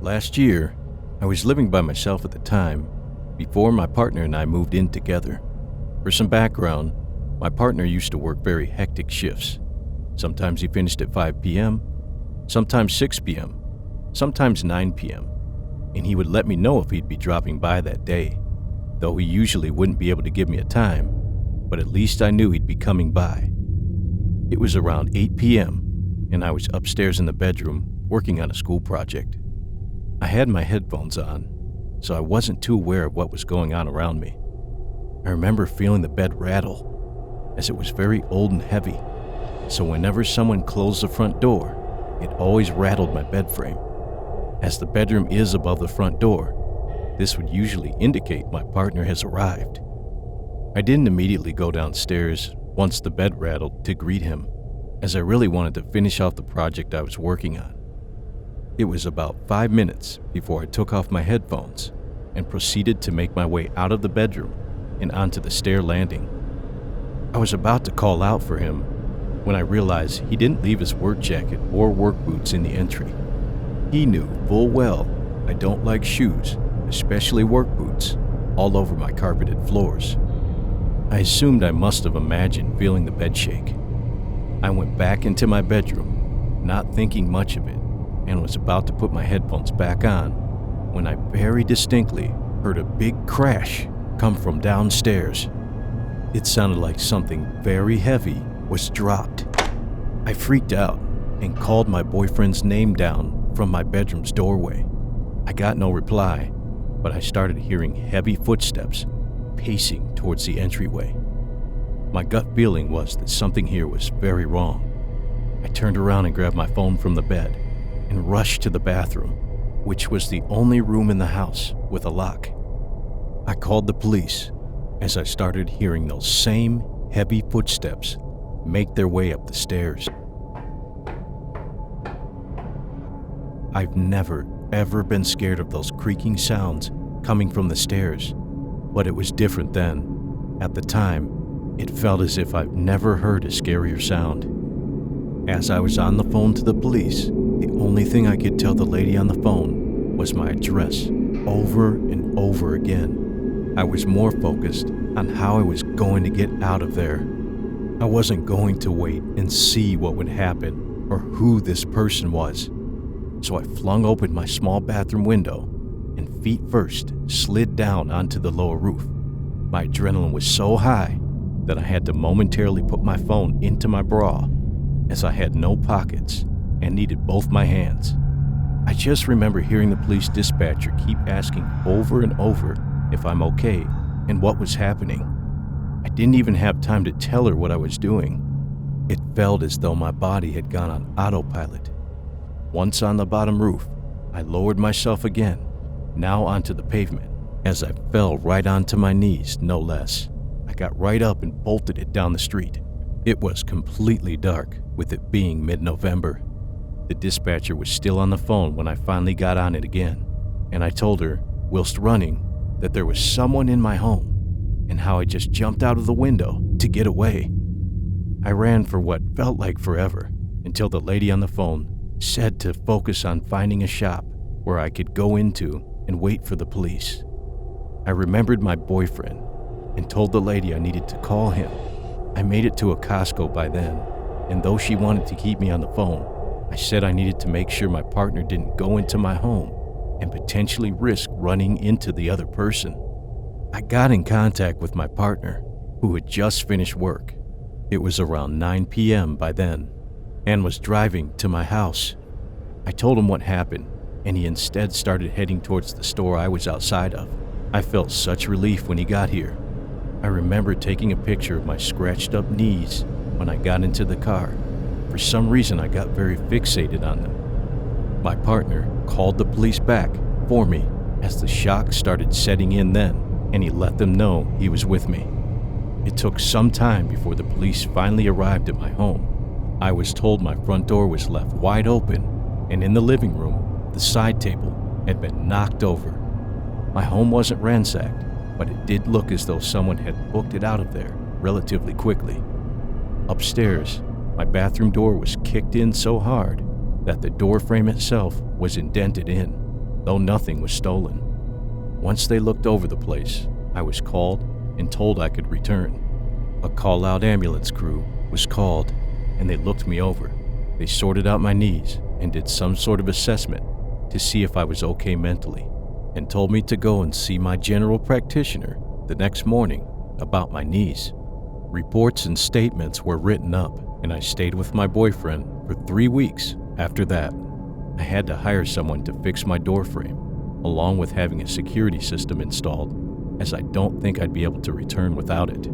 Last year, I was living by myself at the time, before my partner and I moved in together. For some background, my partner used to work very hectic shifts. Sometimes he finished at 5 p.m., sometimes 6 p.m., sometimes 9 p.m., and he would let me know if he'd be dropping by that day, though he usually wouldn't be able to give me a time, but at least I knew he'd be coming by. It was around 8 p.m., and I was upstairs in the bedroom working on a school project. I had my headphones on, so I wasn't too aware of what was going on around me. I remember feeling the bed rattle, as it was very old and heavy, so whenever someone closed the front door, it always rattled my bed frame. As the bedroom is above the front door, this would usually indicate my partner has arrived. I didn't immediately go downstairs once the bed rattled to greet him, as I really wanted to finish off the project I was working on. It was about 5 minutes before I took off my headphones and proceeded to make my way out of the bedroom and onto the stair landing. I was about to call out for him when I realized he didn't leave his work jacket or work boots in the entry. He knew full well I don't like shoes, especially work boots, all over my carpeted floors. I assumed I must have imagined feeling the bed shake. I went back into my bedroom, not thinking much of it, and was about to put my headphones back on when I very distinctly heard a big crash come from downstairs. It sounded like something very heavy was dropped. I freaked out and called my boyfriend's name down from my bedroom's doorway. I got no reply, but I started hearing heavy footsteps pacing towards the entryway. My gut feeling was that something here was very wrong. I turned around and grabbed my phone from the bed and rushed to the bathroom, which was the only room in the house with a lock. I called the police as I started hearing those same heavy footsteps make their way up the stairs. I've never, ever been scared of those creaking sounds coming from the stairs, but it was different then. At the time, it felt as if I've never heard a scarier sound. As I was on the phone to the police, the only thing I could tell the lady on the phone was my address over and over again. I was more focused on how I was going to get out of there. I wasn't going to wait and see what would happen or who this person was. So I flung open my small bathroom window and feet first slid down onto the lower roof. My adrenaline was so high that I had to momentarily put my phone into my bra, as I had no pockets and needed both my hands. I just remember hearing the police dispatcher keep asking over and over if I'm okay and what was happening. I didn't even have time to tell her what I was doing. It felt as though my body had gone on autopilot. Once on the bottom roof, I lowered myself again, now onto the pavement, as I fell right onto my knees, no less. I got right up and bolted it down the street. It was completely dark, with it being mid-November. The dispatcher was still on the phone when I finally got on it again, and I told her, whilst running, that there was someone in my home, and how I just jumped out of the window to get away. I ran for what felt like forever, until the lady on the phone said to focus on finding a shop where I could go into and wait for the police. I remembered my boyfriend and told the lady I needed to call him. I made it to a Costco by then, and though she wanted to keep me on the phone, I said I needed to make sure my partner didn't go into my home and potentially risk running into the other person. I got in contact with my partner, who had just finished work. It was around 9 p.m. by then, and was driving to my house. I told him what happened, and he instead started heading towards the store I was outside of. I felt such relief when he got here. I remember taking a picture of my scratched up knees when I got into the car. For some reason, I got very fixated on them. My partner called the police back for me as the shock started setting in then, and he let them know he was with me. It took some time before the police finally arrived at my home. I was told my front door was left wide open, and in the living room, the side table had been knocked over. My home wasn't ransacked, but it did look as though someone had booked it out of there relatively quickly. Upstairs, my bathroom door was kicked in so hard that the door frame itself was indented in. though nothing was stolen. Once they looked over the place, I was called and told I could return. A call-out ambulance crew was called, and they looked me over. They sorted out my knees and did some sort of assessment to see if I was okay mentally, and told me to go and see my general practitioner the next morning about my knees. Reports and statements were written up, and I stayed with my boyfriend for 3 weeks after that. I had to hire someone to fix my door frame, along with having a security system installed, as I don't think I'd be able to return without it.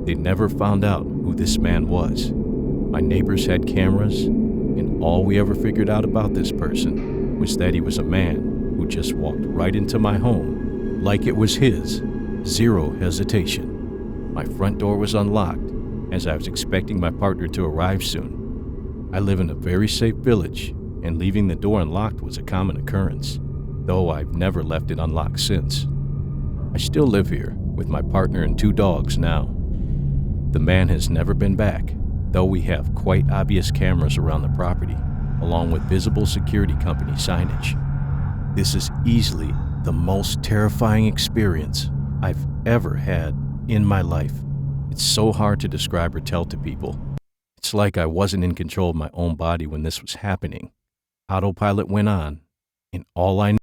They never found out who this man was. My neighbors had cameras, and all we ever figured out about this person was that he was a man who just walked right into my home like it was his, zero hesitation. My front door was unlocked, as I was expecting my partner to arrive soon. I live in a very safe village, and leaving the door unlocked was a common occurrence, though I've never left it unlocked since. I still live here with my partner and 2 dogs now. The man has never been back, though we have quite obvious cameras around the property, along with visible security company signage. This is easily the most terrifying experience I've ever had in my life. It's so hard to describe or tell to people. It's like I wasn't in control of my own body when this was happening. Autopilot went on, and all I